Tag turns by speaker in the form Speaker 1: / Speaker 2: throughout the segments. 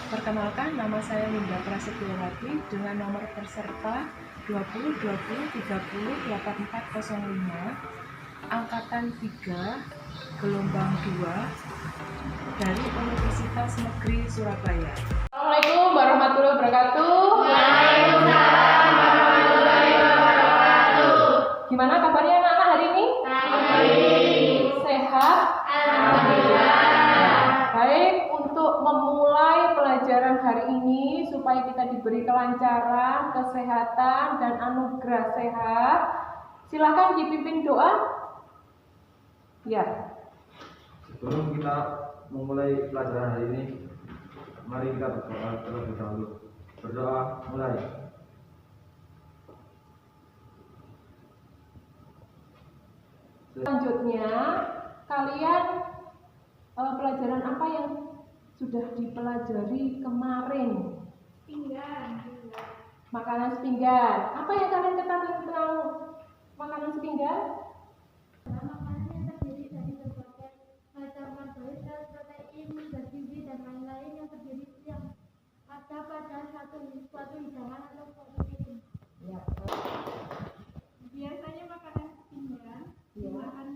Speaker 1: Perkenalkan, nama saya Linda Prasetyawati dengan nomor peserta 20 20 30 8405 Angkatan 3 Gelombang 2 dari Universitas Negeri Surabaya.
Speaker 2: Assalamualaikum warahmatullahi wabarakatuh.
Speaker 3: Waalaikumsalam warahmatullahi wabarakatuh.
Speaker 2: Gimana kabarnya anak-anak hari ini?
Speaker 3: Baik.
Speaker 2: Sehat?
Speaker 3: Alhamdulillah.
Speaker 2: Baik, untuk memulai pelajaran hari ini supaya kita diberi kelancaran, kesehatan, dan anugerah sehat, silakan dipimpin doa. Ya.
Speaker 4: Sebelum kita memulai pelajaran hari ini, mari kita berdoa terlebih dahulu. Berdoa mulai.
Speaker 2: Selanjutnya, kalian pelajaran apa yang sudah dipelajari kemarin?
Speaker 3: Pinggan.
Speaker 2: Makanan sepinggan. Apa yang kalian ketahui tentang makanan sepinggan?
Speaker 3: Makanannya terdiri dari berbagai macam karbohidrat, protein, zat gizi, dan lain-lain yang terdiri yang ada pada suatu hidangan atau protein.
Speaker 2: Ya.
Speaker 3: Biasanya makanan pinggan
Speaker 2: Ya.
Speaker 3: makan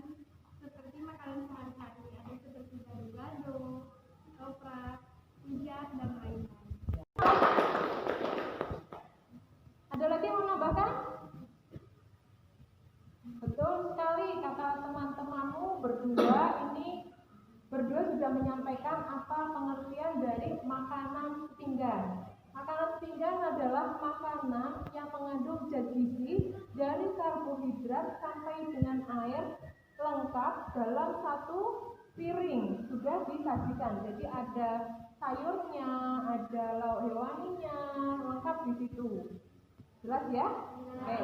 Speaker 3: seperti makanan sehari-hari, ada seperti gado-gado, ketoprak, rujak, dan lain-lain.
Speaker 2: Ada lagi yang mau menambahkan? Betul sekali kata teman-temanmu berdua ini. Berdua sudah menyampaikan apa pengertian dari makanan sepinggan. Makanan sepinggan adalah makanan yang mengandung zat gizi dari karbohidrat sampai dengan air lengkap dalam satu piring sudah disajikan. Jadi ada sayurnya, ada lauk hewaninya, lengkap di situ. Jelas ya? Oke.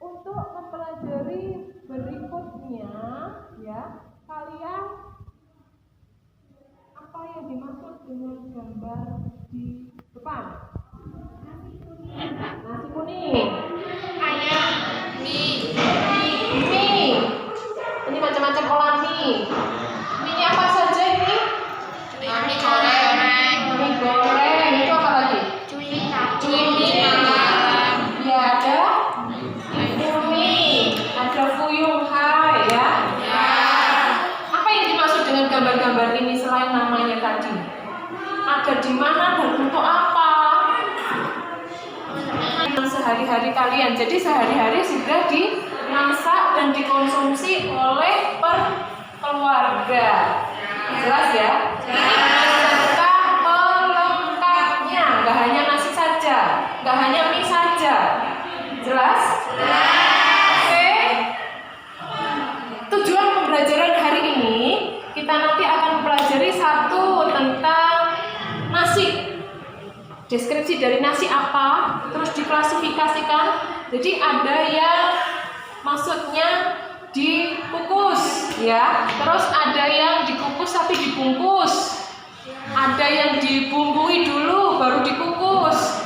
Speaker 2: Untuk mempelajari berikutnya, ya, kalian apa yang dimaksud dengan gambar di depan? Nasi kuning.
Speaker 3: Ayam,
Speaker 2: Mie. Ini macam-macam olahan mie. Mie apa saja ini?
Speaker 3: mie goreng,
Speaker 2: Mie goreng. Itu apa lagi?
Speaker 3: cumi malam,
Speaker 2: Ya, ada mie, ada fuyung hai, ya. Apa yang dimaksud dengan gambar-gambar ini selain namanya tadi? Ada di mana dan untuk apa? Sehari-hari kalian. Jadi sehari-hari sudah dimasak dan dikonsumsi oleh keluarga. Jelas ya? Serta pelengkapnya, nggak hanya nasi saja, nggak hanya mie saja. Jelas? Oke. Tujuan pembelajaran hari ini kita nanti akan mempelajari satu tentang nasi. Deskripsi dari nasi apa, terus diklasifikasikan. Jadi ada yang maksudnya dikukus, ya. Terus ada yang dikukus tapi dibungkus. Ada yang dibumbui dulu baru dikukus.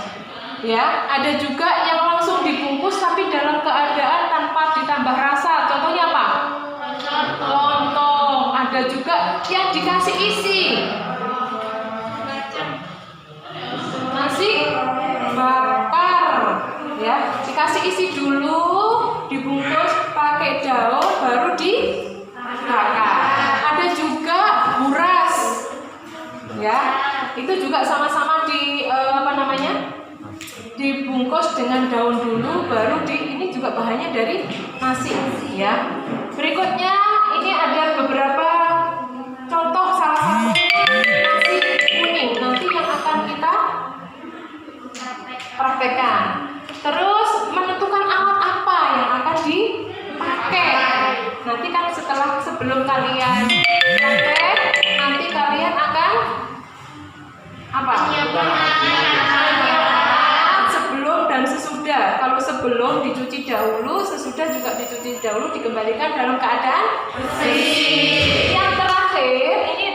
Speaker 2: Ya, ada juga yang langsung dibungkus tapi dalam keadaan tanpa ditambah rasa. Contohnya apa? Lontong. Ada juga yang dikasih isi. Nasi bakar, ya, dikasih isi dulu, dibungkus pakai daun, baru dibakar. Ada juga buras, ya, itu juga sama-sama dibungkus dengan daun dulu, baru ini juga bahannya dari nasi, ya. Berikutnya ini ada beberapa contoh salah satu nasi kuning nanti yang akan kita praktekkan. Terus menentukan alat apa yang akan dipakai. Nanti kan sebelum kalian praktek, nanti kalian akan apa? Sebelum dan sesudah. Kalau sebelum dicuci dahulu, sesudah juga dicuci dahulu, dikembalikan dalam keadaan bersih. Yang terakhir ini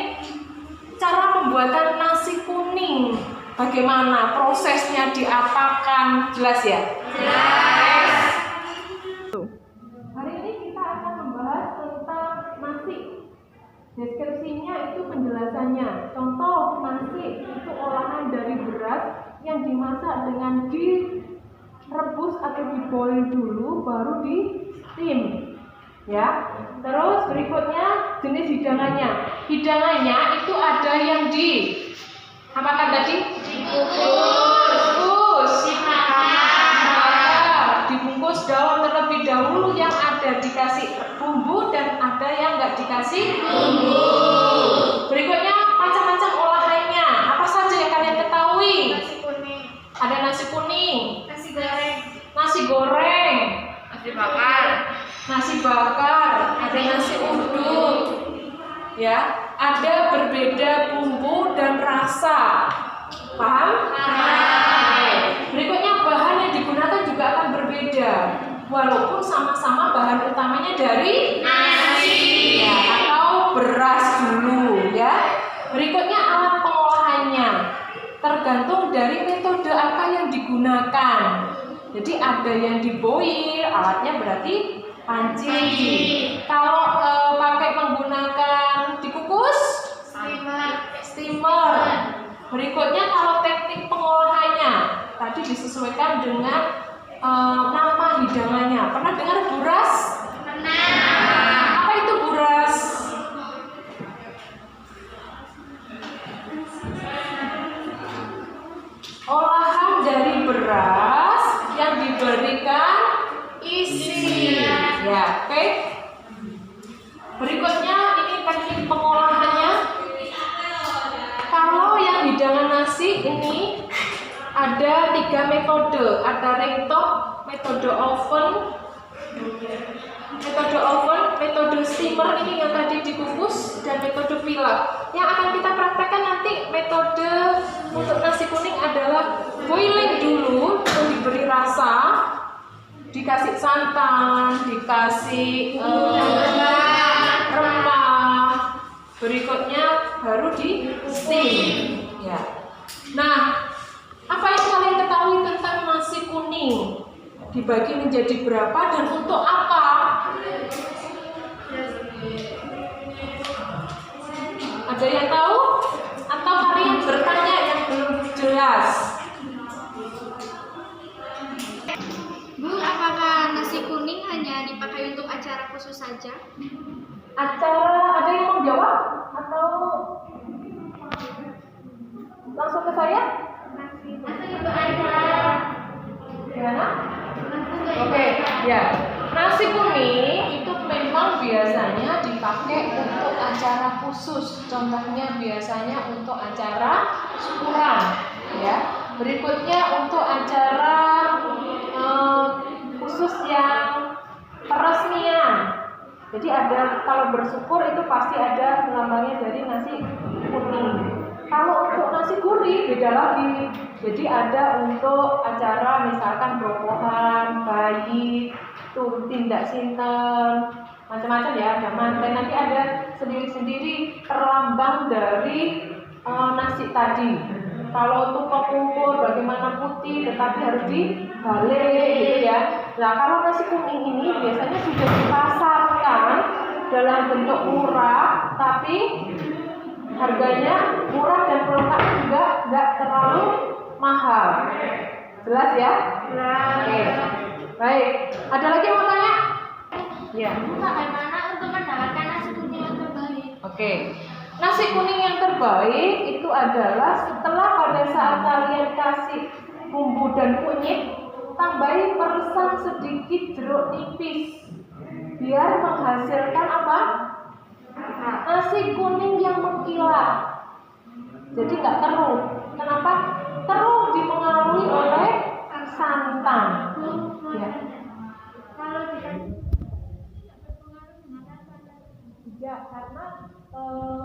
Speaker 2: cara pembuatan nasi kuning. Bagaimana prosesnya, diapakan, jelas ya? Jelas. Hari ini kita akan membahas tentang nasi. Deskripsinya itu penjelasannya. Contoh nasi itu olahan dari beras yang dimasak dengan direbus atau diboil dulu baru di steam. Ya. Terus berikutnya jenis hidangannya. Hidangannya itu ada yang apa kan tadi? Dibungkus, dibungkus daun terlebih dahulu, yang ada dikasih bumbu dan ada yang nggak dikasih bumbu. Berikutnya macam-macam olahannya. Apa saja yang kalian ketahui?
Speaker 3: Nasi kuning,
Speaker 2: Ada nasi kuning,
Speaker 3: nasi goreng,
Speaker 2: nasi goreng, nasi bakar, ada nasi uduk. Ya, ada berbeda bumbu dan rasa. Paham? Oke. Berikutnya bahan yang digunakan juga akan berbeda, walaupun sama-sama bahan utamanya dari nasi ya, atau beras dulu ya. Berikutnya alat pengolahannya tergantung dari metode apa yang digunakan. Jadi ada yang diboil, alatnya berarti panci. Kalau pakai menggunakan dikukus, steamer. Berikutnya kalau teknik pengolahannya tadi disesuaikan dengan nama hidangannya. Pernah dengar buras? Apa itu buras? Olahan dari beras yang diberikan isi. Ya, oke. Berikutnya ini teknik pengolahannya. Kalau yang hidangan nasi ini ada 3 metode. Ada ringtop, metode oven, metode steamer ini yang tadi dikukus, dan metode pilaf. Yang akan kita praktekkan nanti metode untuk nasi kuning adalah boiling dulu untuk diberi rasa, dikasih santan, dikasih rempah. Berikutnya baru di steam. Ya. Nah, apa yang kalian ketahui tentang nasi kuning? Dibagi menjadi berapa dan untuk apa? Ada yang tahu? Atau kalian bertanya yang belum jelas?
Speaker 3: Bu, apakah nasi kuning hanya dipakai untuk acara khusus saja?
Speaker 2: Acara, ada yang mau jawab? Atau langsung ke saya?
Speaker 3: Nasi untuk acara.
Speaker 2: Gimana? Oke, ya. Nasi kuning itu memang biasanya dipakai untuk acara khusus. Contohnya biasanya untuk acara syukuran, ya. Berikutnya untuk acara khusus yang peresmian. Jadi ada, kalau bersyukur itu pasti ada lambangnya dari nasi kuning. Kalau untuk nasi gurih beda lagi. Jadi ada untuk acara misalkan brokohan, bayi, tuh tindak sinten, macam-macam ya, ada manten. Nanti ada sendiri-sendiri terlambang dari nasi tadi. Kalau untuk kumpul bagaimana putih, tetapi harus dibalik gitu ya. Nah, kalau nasi kuning ini biasanya sudah dipasarkan dalam bentuk murah, tapi harganya murah dan produknya juga nggak terlalu mahal. Jelas ya? Oke. Baik. Ada lagi yang mau tanya? Ya.
Speaker 3: Bagaimana untuk mendapatkan nasi kuning yang terbaik?
Speaker 2: Oke. Nasi kuning yang terbaik itu adalah setelah pada saat kalian kasih bumbu dan kunyit, tambahi peresan sedikit jeruk nipis biar menghasilkan apa? Nasi kuning yang mengkilat. Jadi nggak keruh. Kenapa? Keruh dipengaruhi oleh santan. Ya.
Speaker 3: Kalau dikasih berpengaruh dengan rasa.
Speaker 2: Ya, karena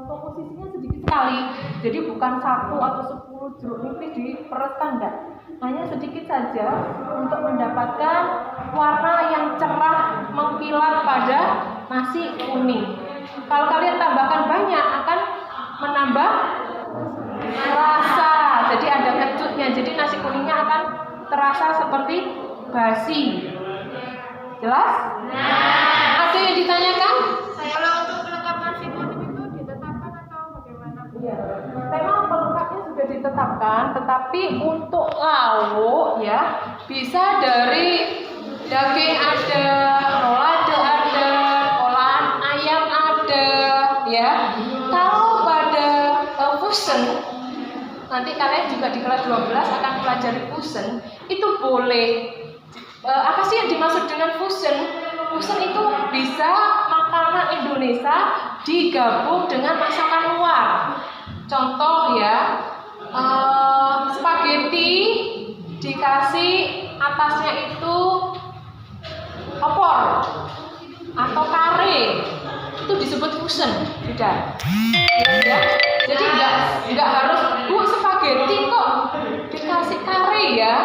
Speaker 2: komposisinya sedikit sekali. Jadi bukan 1 atau 10 jeruk nipis dipereskan, enggak. Hanya sedikit saja untuk mendapatkan warna yang cerah mengkilat pada nasi kuning. Kalau kalian tambahkan banyak akan menambah rasa. Jadi ada kecutnya. Jadi nasi kuningnya akan terasa seperti basi. Jelas? Ada yang ditanyakan?
Speaker 3: Kalau untuk pelengkap nasi kuning itu
Speaker 2: tambahkan, tetapi untuk lauk ya bisa dari daging ada, rolade ada, olahan ayam ada ya. Kalau pada fusion, nanti kalian juga di kelas 12 akan pelajari fusion, itu boleh. Apa sih yang dimaksud dengan fusion? Fusion itu bisa makanan Indonesia digabung dengan masakan luar. Contoh ya, spaghetti dikasih atasnya itu opor atau kare, itu disebut fusion, tidak? Ya. Jadi nggak harus Bu spaghetti kok dikasih kare ya,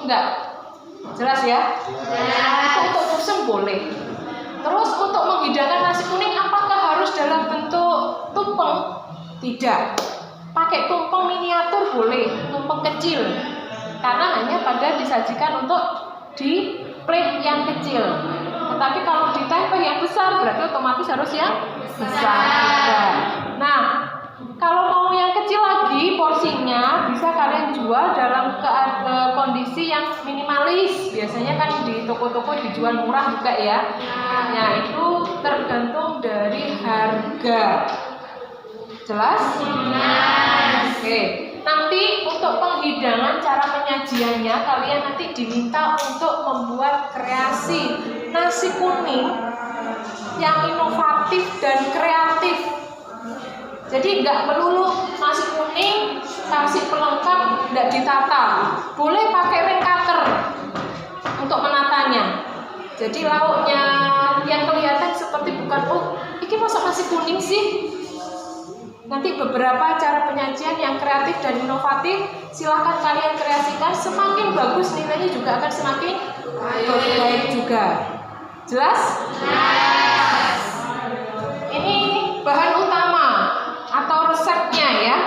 Speaker 2: enggak. Jelas ya? Itu untuk fusion boleh. Terus untuk menghidangkan nasi kuning apakah harus dalam bentuk tumpeng? Tidak. Pakai tumpeng miniatur boleh, tumpeng kecil. Karena hanya pada disajikan untuk di plate yang kecil. Tetapi kalau di tempe yang besar berarti otomatis harus yang besar juga. Nah, kalau mau yang kecil lagi porsinya bisa kalian jual dalam kondisi yang minimalis. Biasanya kan di toko-toko dijual murah juga ya. Nah, itu tergantung dari harga. Jelas? Oke. Nanti untuk penghidangan cara penyajiannya kalian nanti diminta untuk membuat kreasi nasi kuning yang inovatif dan kreatif. Jadi nggak melulu nasi kuning kasih pelengkap nggak ditata. Boleh pakai ring cutter untuk menatanya. Jadi lauknya yang kelihatan seperti bukan ini masa nasi kuning sih. Nanti beberapa cara penyajian yang kreatif dan inovatif silahkan kalian kreasikan. Semakin bagus nilainya juga akan semakin baik juga. Jelas? Jelas. Ini bahan utama atau resepnya ya.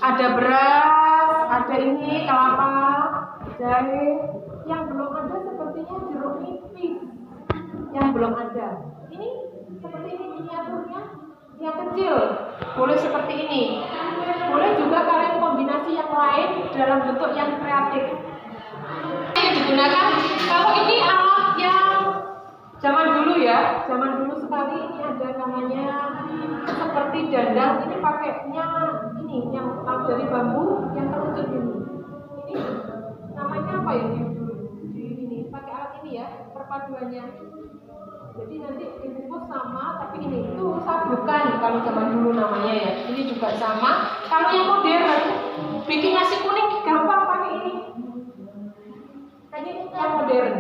Speaker 2: Ada beras, ada ini kelapa, jahe. Yang belum ada sepertinya jeruk nipis. Yang belum ada. Ini seperti ini miniaturnya. Yang kecil boleh seperti ini, boleh juga kalian kombinasi yang lain dalam bentuk yang kreatif. Yang digunakan kalau ini alat yang zaman dulu ya, zaman dulu sekali ini ada namanya seperti dandang. Ini pakainya ini yang dari bambu yang terucut ini. Ini namanya apa ya ini pakai alat ini ya perpaduannya. Jadi nanti dibungkus sama, tapi ini itu sabrukan kalau zaman dulu namanya ya. Ini juga sama. Kalau yang modern, bikin nasi kuning gampang pakai ini. Ini yang modern.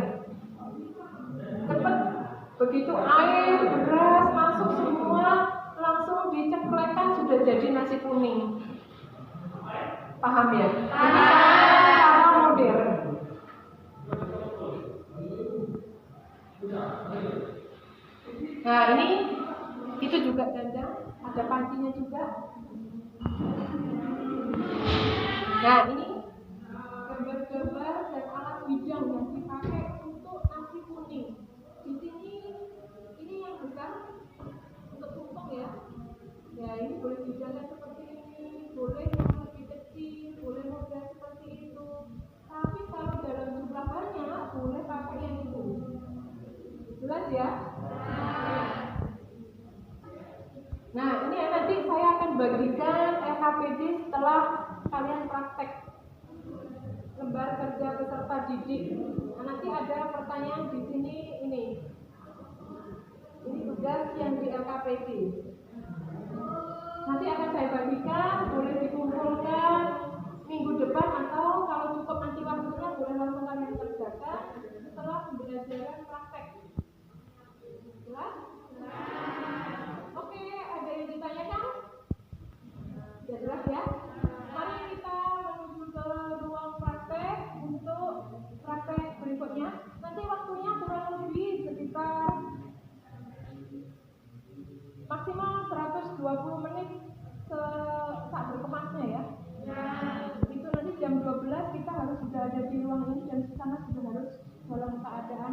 Speaker 2: Cepat. Begitu air, beras masuk semua, langsung diceklekkan sudah jadi nasi kuning. Paham ya? Ini cara modern. Nah ini itu juga dandang, ada pancinya juga. Nah ini gambar-gambar dan alat bidang yang dipakai untuk nasi kuning. Di sini ini yang besar untuk tumpeng ya. Ya ini boleh dihidangkan seperti ini, boleh yang lebih kecil, boleh model seperti itu. Tapi kalau dalam jumlah banyak boleh pakai yang itu. Jelas ya? Nah, ini nanti saya akan bagikan LKPD setelah kalian praktek lembar kerja peserta didik. Nah, nanti ada pertanyaan di sini ini. Ini tugas yang di LKPD. Nanti akan saya bagikan, boleh dikumpulkan minggu depan atau kalau cukup nanti waktunya boleh langsung kalian kerjakan setelah pembelajaran praktek. Jelas? Oke, ada yang ditanyakan? Sudah jelas ya? Mari kita menuju ke ruang praktek untuk praktek berikutnya. Nanti waktunya kurang lebih sekitar maksimal 120 menit saat berkemasnya ya. Itu nanti jam 12 kita harus sudah ada di ruang ini dan di sana sudah harus dalam keadaan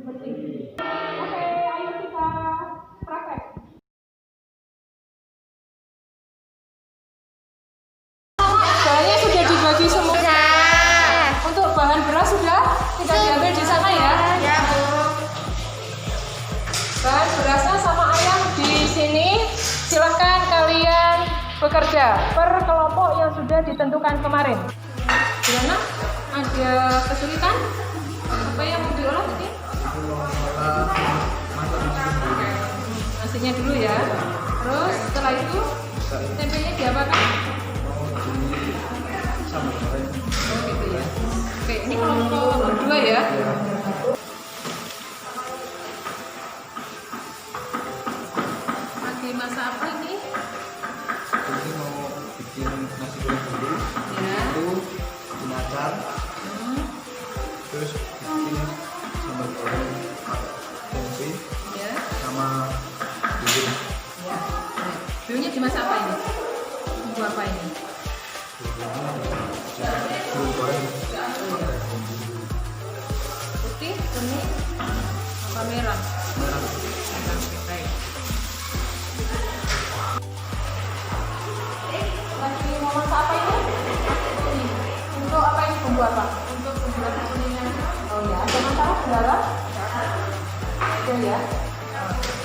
Speaker 2: bersih. Oke, ayo kita praktek. bekerja per kelompok yang sudah ditentukan kemarin. Gimana? Ada kesulitan? Apa yang mau diolah tadi? Nasinya dulu ya. Terus setelah itu tempenya diapakan? Oh gitu ya. Oke, ini kelompok berdua ya. Lagi masak apa ini?
Speaker 4: Ini mau bikin nasi goreng dulu.
Speaker 2: Ya.
Speaker 4: Itu bikin acar, terus bikin sambal goreng, tempe,
Speaker 2: Ya.
Speaker 4: sama bihun.
Speaker 2: Ya. Bihunnya dimasak apa ini? Bumbu apa ini?
Speaker 4: Bihun goreng.
Speaker 2: Putih, kuning, apa merah?
Speaker 4: Merah.
Speaker 2: Merah. Baik. Lagi mau masak apa ini? Ini. Untuk apa ini bumbu apa? Untuk bumbu rasa kuningnya. Oh ya, ada masalah kendala? Oke ya.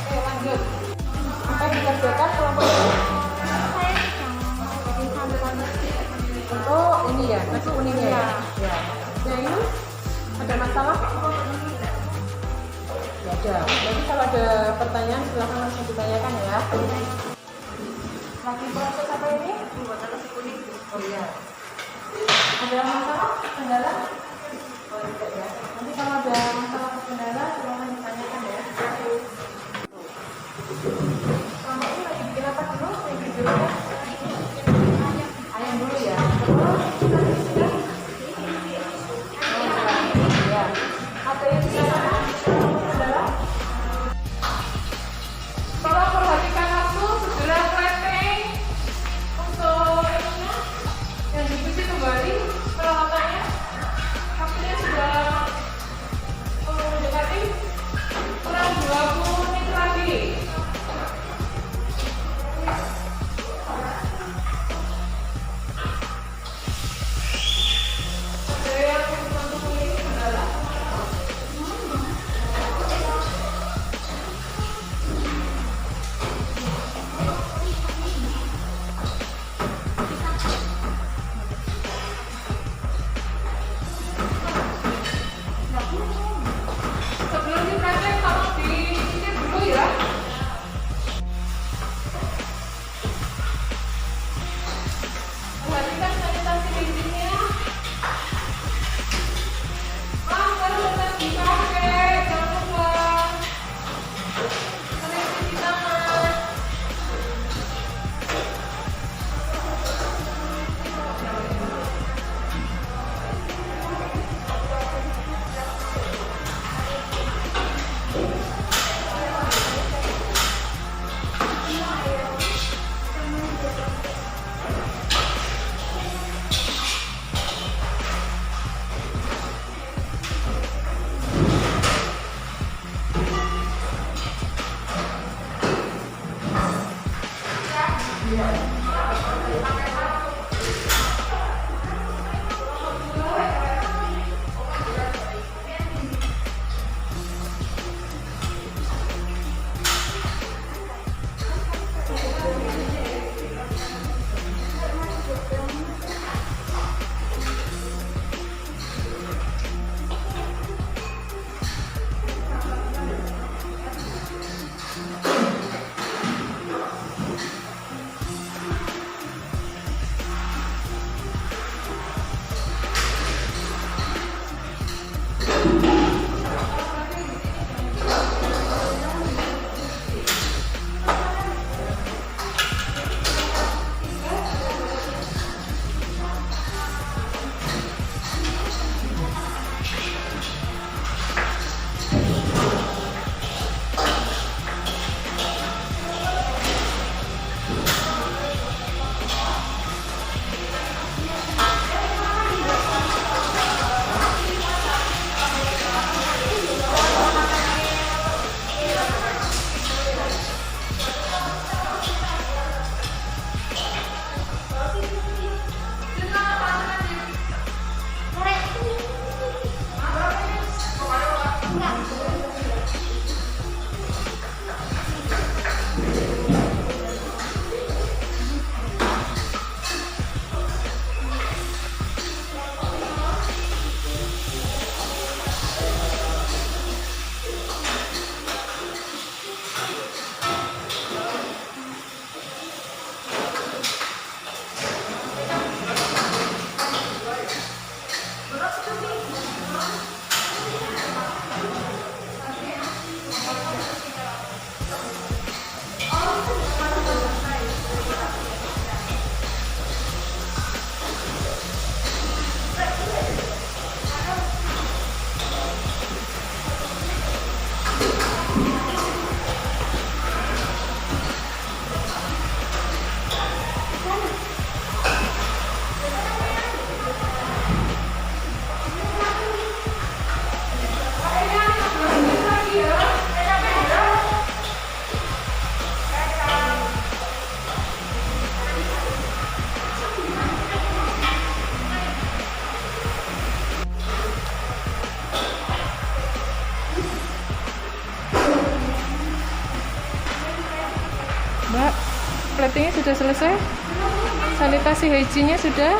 Speaker 2: Oke, lanjut. Apa yang dikerjakan kelompok ini? Untuk ini ya, nasi kuningnya ya. Ya. Yang ini ada masalah? Ya ada. Jadi kalau ada pertanyaan silahkan langsung ditanyakan ya. Lagi proses apa ini? Pembuatan nasi kuning. Oh iya. Ada masalah kendala? Oh tidak ya. Nanti kalau ada masalah kendala silahkan ditanyakan ya. Selama ini lagi bikin apa dulu? Yang videonya? Ayam dulu ya. Terus sudah? Oh sudah. Ya. Ada yang ditanyakan? Kendala? Tolong perhatikan aku segera planning untuk ininya yang dicuci kembali peralatannya. Waktunya sudah mendekati kurang 20 menit lagi. Ada yang untuk ini kendala? Sebelum dipraktek tolong dicuci dulu ya. Perhatikan sanitasi dindingnya. Masker tetap dipakai, jangan lupa. Sering cuci tangan. Mbak, platingnya sudah selesai? Sanitasi hygiene-nya sudah?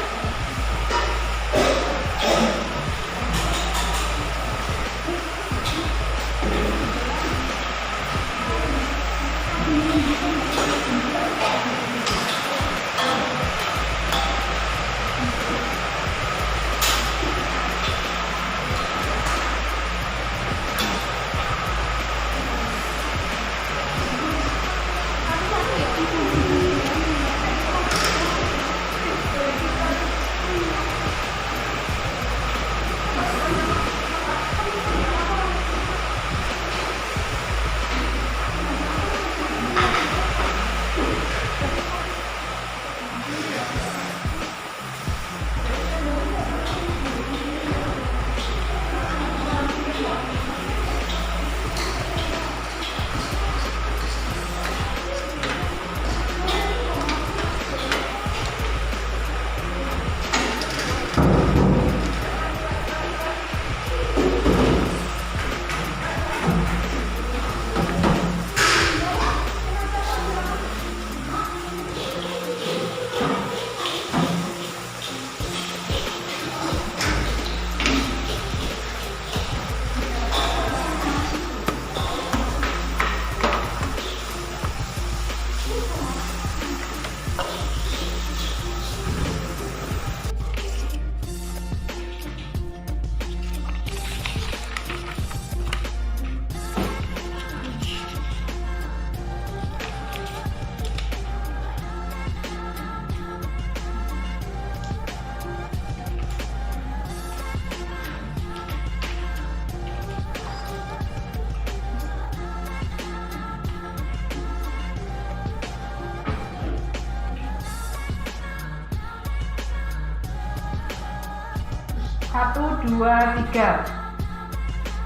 Speaker 2: Satu, dua, tiga.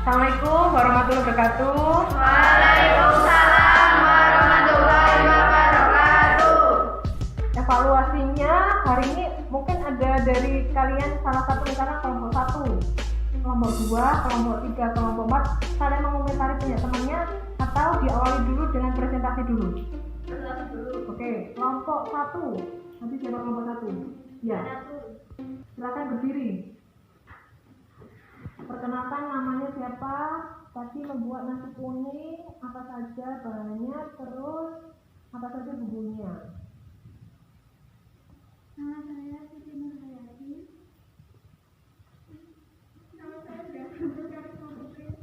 Speaker 2: Assalamualaikum warahmatullahi wabarakatuh.
Speaker 3: Waalaikumsalam warahmatullahi wabarakatuh.
Speaker 2: Evaluasinya hari ini mungkin ada dari kalian salah satu misalnya kelompok 1, kelompok 2, kelompok 3, kelompok 4. Kalian mengomentari punya temannya atau diawali dulu dengan presentasi dulu? Oke, kelompok 1. Nanti siapa kelompok 1? Ya. Silakan berdiri. Perkenalkan namanya siapa, tadi membuat nasi kuning, apa saja bahannya, terus apa saja bumbunya.
Speaker 3: Nama saya Siti Nurhayati. Nama saya David dari Kompleks.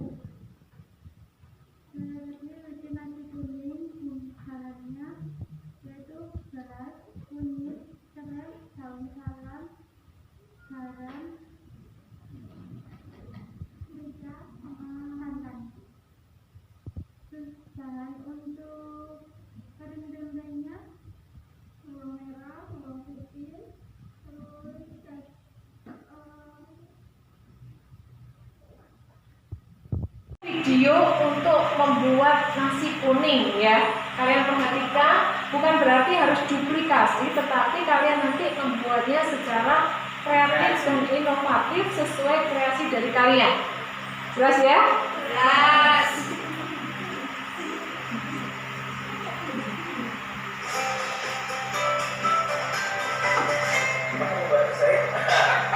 Speaker 3: Saya bikin nasi kuning, bahannya yaitu beras, kunyit, serai, daun salam, garam, santan. Terus bahan untuk kering tempenya, bawang merah, bawang putih, terus
Speaker 2: Video untuk membuat nasi kuning ya. Kalian perhatikan, bukan berarti harus duplikasi, tetapi kalian nanti membuatnya secara kreatif dan inovatif sesuai kreasi dari kalian. Jelas ya? Jelas.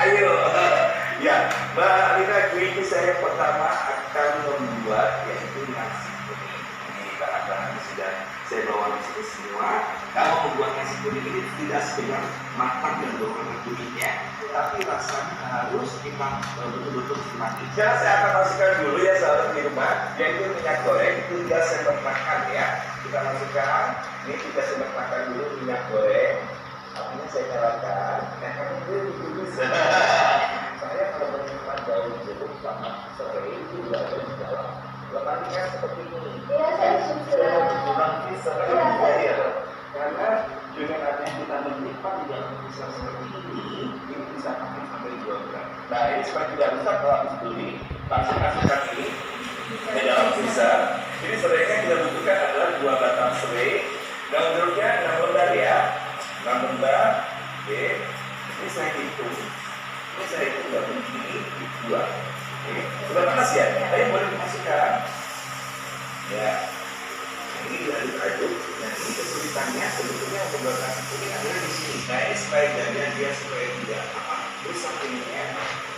Speaker 5: Ayo, ya Mbak Alina, ini saya pertama akan membuat yaitu nasi kuning. Ini bahan-bahan sudah saya bawa di sini semua. Kalau membuat nasi kuning ini tidak sekedar matang dan berwarna kuningnya, tapi rasanya harus memang betul-betul nikmati. Sekarang saya akan masukkan dulu ya sahabat di rumah, yaitu minyak goreng 3 sendok makan ya. Kita masukkan, ini 3 sendok makan dulu minyak goreng. Artinya saya nyalakan, karena itu bisa. Saya kalau menyimpan daun jeruk sama serai itu juga ada di dalam. Lemarinya seperti ini.
Speaker 3: Iya, saya sudah.
Speaker 5: Kurang bisa kan ya. Karena dengan adanya kita menyimpan di dalam pisau seperti ini bisa pakai sampai 2 gram. Nah ini supaya tidak rusak kalau habis beli, langsung masukkan ini di dalam pisau. Jadi serainya kita butuhkan adalah 2 batang serai. Daun jeruknya 6 lembar ya. 6 lembar, oke. Ini saya hitung. Ini saya hitung nggak begini, 2. Oke. Sudah panas ya? Tapi boleh dimasukkan. Ya. Ini diaduk-aduk. Nah ini kesulitannya sebetulnya untuk membuat nasi kuning adalah di sini. Nah ini supaya jadinya dia supaya tidak rusak ininya.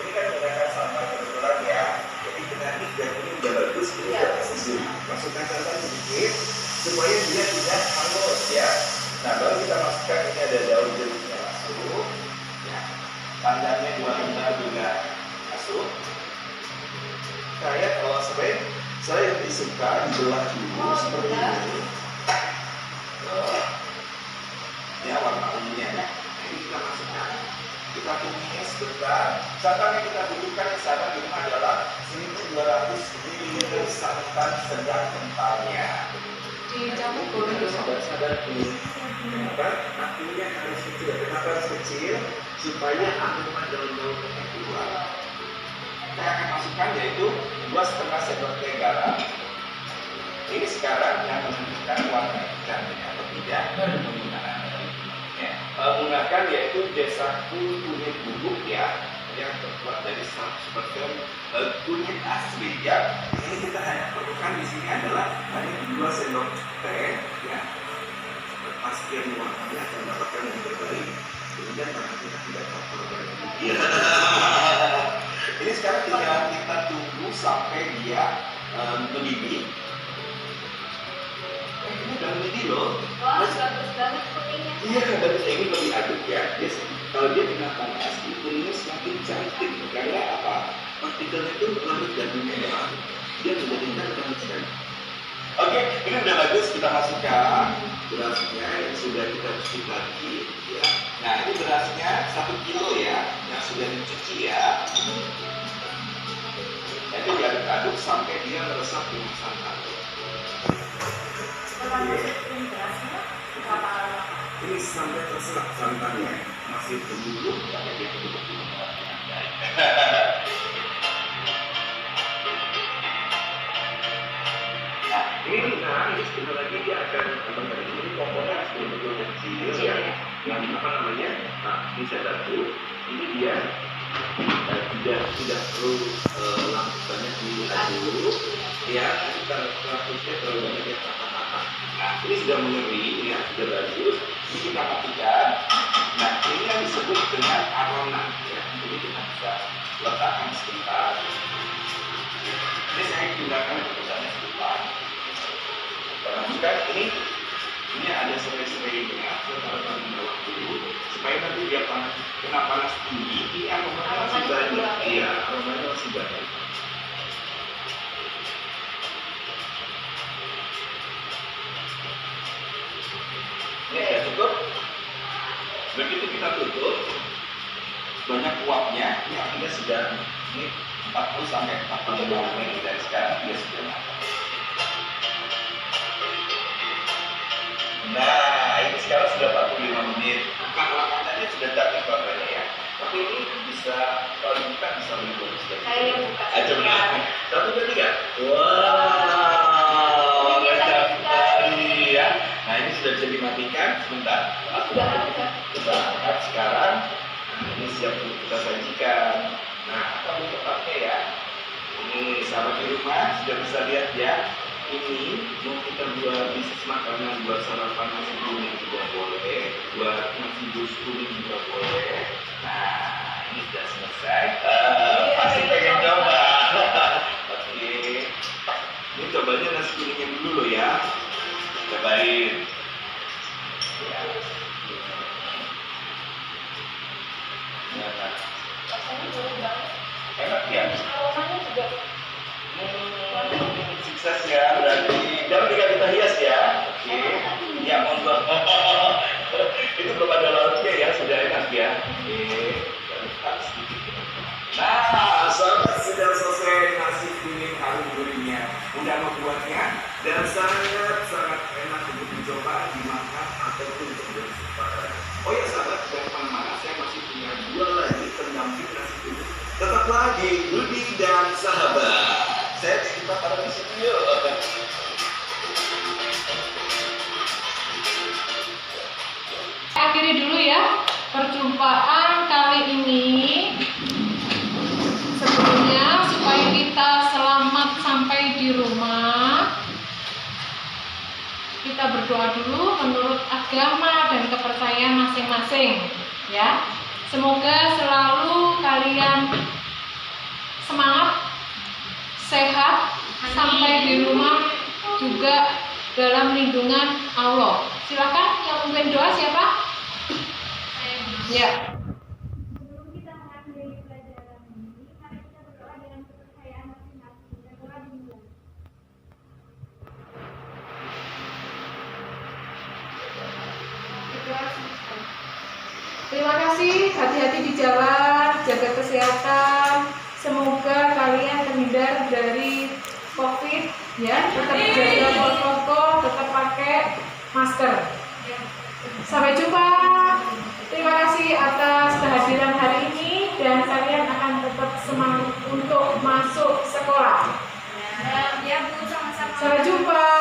Speaker 5: Ini kan menggunakan santan kebetulan ya. Jadi kita ini biar ini udah bagus, ini udah susu. Masukkan santan sedikit supaya dia tidak hangus ya. Nah baru kita masukkan ini ada daun jeruknya masuk. Ya. Panjangnya 2 lembar juga masuk. Kayak kalau saya lebih suka dibelah dulu seperti ini. Ya warna ungunya ya. Ini kita masukkan. Kita tumis sebentar. Santan yang kita butuhkan di sana di rumah adalah 1200 ml santan sedang kentalnya.
Speaker 2: Dicampur boleh.
Speaker 5: Sabar-sabar dulu. Kenapa? Apinya harus kecil. Kenapa harus kecil? Supaya aroma daun-daunnya keluar. Saya akan masukkan yaitu 2,5 sendok teh garam. Ini sekarang yang menentukan warna cantik atau tidak menggunakan menggunakan yaitu D1 kunyit bubuk ya, yang terbuat dari 100% kunyit asli ya. Ini kita hanya perlukan di sini adalah hanya 2 sendok teh ya. Pastikan warnanya akan mendapatkan yang terbaik. Kemudian karena kita tidak terbaik. Ya. Ini sekarang tinggal kita tunggu sampai dia mendidih. Ini udah mendidih loh.
Speaker 3: Wah, bagus banget kuningnya.
Speaker 5: Iya, bagus. Ini lebih aduk ya. Kalau dia kena panas, kuningnya semakin cantik. Karena apa? Partikelnya itu larut dan merah. Dia menjadikan cantik sekali. Oke, ini udah bagus. Kita masukkan berasnya yang sudah kita cuci lagi. Ya. Nah, ini berasnya 1 kilo ya, yang sudah dicuci ya. Itu diaduk-aduk sampai dia meresap dengan santan. Ini sampai terserap santannya, masih dulu sampai dia betul-betul. Nah, ini sebentar lagi dia akan ini komponen betul-betul kecil ya. Yang apa namanya? Nah, ini saya bantu. Ini dia tidak perlu langsungnya diaduk ya, kita langsungnya terlalu banyak yang patah-patah. Nah ini sudah mengeri ya, sudah bagus. Ini kita matikan. Nah ini yang disebut dengan aronan ya. Jadi kita bisa letakkan sebentar. Ini saya gunakan keputusannya sebentar. Kita masukkan ini ada spray-spraynya, saya taruhkan di bawah dulu supaya nanti dia kena panas tinggi. Ini aromanya masih banyak, iya, aromanya masih banyak. Ini sudah cukup. Begitu kita tutup, banyak uapnya. Ini apinya sudah ini 40 sampai 45 menit dari sekarang dia sudah matang. Nah, ini sekarang sudah 45 menit. Makanannya sudah cantik bapaknya ya. Tapi ini bisa, kalau dibuka bisa lebih bagus.
Speaker 3: Saya yang buka.
Speaker 5: Aja benar. 1, 2, 3. Wow, mantap sekali ya. Nah, ini sudah bisa dimatikan sebentar.
Speaker 3: Sudah ada.
Speaker 5: Kita angkat sekarang. Nah, ini siap untuk kita sajikan. Nah, apa tempatnya ya? Ini sahabat di rumah sudah bisa lihat ya. Ini mau kita buat bisnis makanan, buat sarapan nasi kuning juga boleh, buat nasi bus kuning juga boleh. Nah, ini sudah selesai. Pasti pengen coba. Oke. Ini cobanya nasi kuningnya dulu loh ya. Cobain. Ya. Nah,
Speaker 3: Rasanya boleh banget.
Speaker 5: enak ya.
Speaker 3: Aromanya juga.
Speaker 5: Sukses ya, berarti jangan tinggal kita hias ya. Oke, ya monggo. Itu belum ada lauknya ya, sudah enak ya. Oke, kita sedikit. Nah, sahabat sudah selesai nasi kuning harum gurihnya. Mudah membuatnya dan sangat
Speaker 2: kita berdoa dulu menurut agama dan kepercayaan masing-masing ya. Semoga selalu kalian semangat, sehat, sampai di rumah juga dalam lindungan Allah. Silakan yang memimpin doa siapa? Ya.
Speaker 3: Sebelum kita mengakhiri pelajaran ini, mari kita berdoa dengan kepercayaan masing-masing. Berdoa dimulai.
Speaker 2: Terima kasih, hati-hati di jalan, jaga kesehatan. Semoga kalian terhindar dari COVID ya, tetap jaga protokol, tetap pakai masker. Sampai jumpa. Terima kasih atas kehadiran hari ini dan kalian akan tetap semangat untuk masuk sekolah.
Speaker 3: Ya, Bu, sama-sama.
Speaker 2: Sampai jumpa.